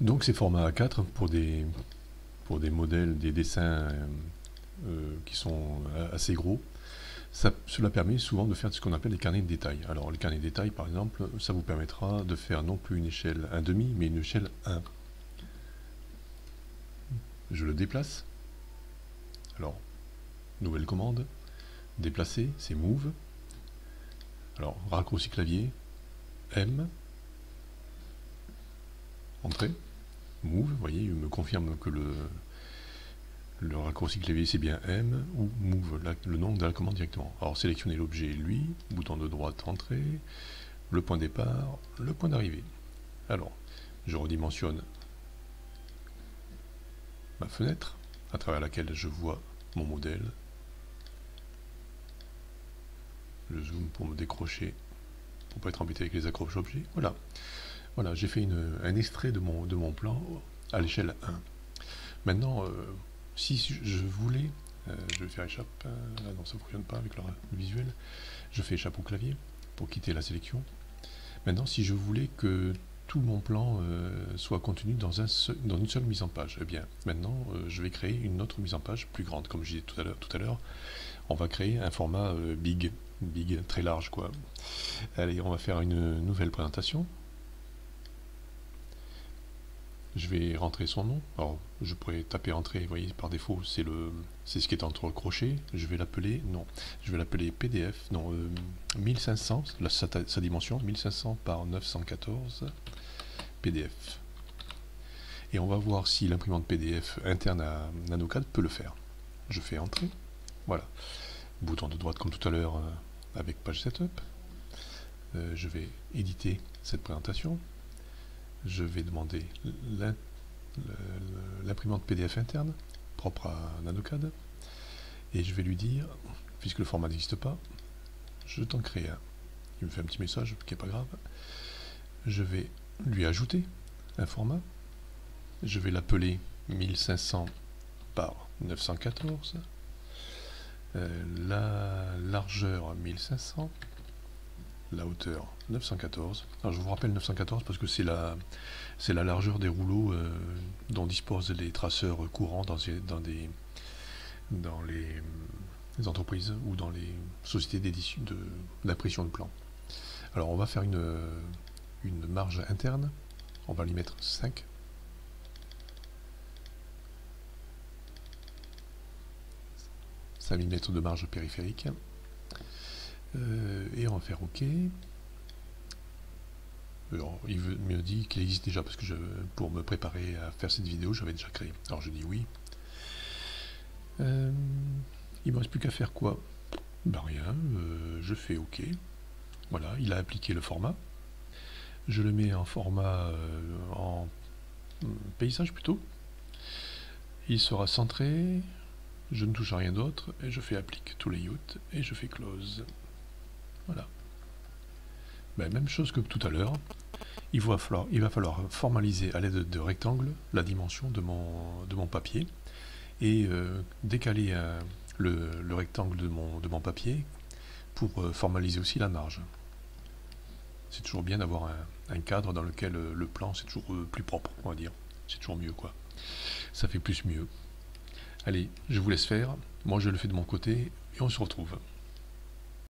Donc c'est format A4 pour des modèles, des dessins qui sont assez gros. Cela permet souvent de faire ce qu'on appelle des carnets de détails. Alors les carnets de détails, par exemple, ça vous permettra de faire non plus une échelle 1,5, mais une échelle 1. Je le déplace. Alors, nouvelle commande. Déplacer, c'est Move. Alors, raccourci clavier, M. Entrée. Move, vous voyez, il me confirme que le raccourci clavier c'est bien M ou Move, le nom de la commande directement. Alors sélectionnez l'objet lui, bouton de droite entrée, le point départ, le point d'arrivée. Alors, je redimensionne ma fenêtre à travers laquelle je vois mon modèle. Je zoome pour me décrocher, pour pas être embêté avec les accroches objets. Voilà, voilà, j'ai fait un extrait de mon plan à l'échelle 1. Maintenant, si je voulais, je vais faire échappe, non ça ne fonctionne pas avec le visuel, je fais échappe au clavier pour quitter la sélection. Maintenant, si je voulais que tout mon plan soit contenu dans une seule mise en page, eh bien maintenant je vais créer une autre mise en page plus grande, comme je disais tout à l'heure, on va créer un format big, très large quoi. Allez, on va faire une nouvelle présentation. Je vais rentrer son nom. Alors, je pourrais taper entrée, vous voyez, par défaut, c'est ce qui est entre crochets. Je vais l'appeler, non, je vais l'appeler PDF, non, 1500, sa dimension, 1500 par 914 PDF. Et on va voir si l'imprimante PDF interne à NanoCAD peut le faire. Je fais entrée, voilà. Bouton de droite comme tout à l'heure avec page setup. Je vais éditer cette présentation. Je vais demander l'imprimante PDF interne, propre à NanoCAD, et je vais lui dire, puisque le format n'existe pas, je t'en crée un. Il me fait un petit message qui n'est pas grave. Je vais lui ajouter un format. Je vais l'appeler 1500 par 914. La largeur 1500. La hauteur 914. Alors je vous rappelle 914 parce que c'est la largeur des rouleaux dont disposent les traceurs courants dans les entreprises ou dans les sociétés d'impression de plans. Alors on va faire une marge interne, on va lui mettre 5. Mm de marge périphérique. Et on va faire OK. Alors, il me dit qu'il existe déjà parce que pour me préparer à faire cette vidéo, j'avais déjà créé. Alors je dis oui. Il ne me reste plus qu'à faire quoi? Ben rien, je fais OK. Voilà, il a appliqué le format. Je le mets en format en paysage plutôt. Il sera centré. Je ne touche à rien d'autre et je fais applique to layout et je fais close. Voilà. Ben, même chose que tout à l'heure. Il va falloir formaliser à l'aide de rectangles la dimension de mon papier et décaler le rectangle de mon papier pour formaliser aussi la marge. C'est toujours bien d'avoir un cadre dans lequel le plan c'est toujours plus propre, on va dire. C'est toujours mieux quoi. Ça fait plus mieux. Allez, je vous laisse faire. Moi je le fais de mon côté et on se retrouve.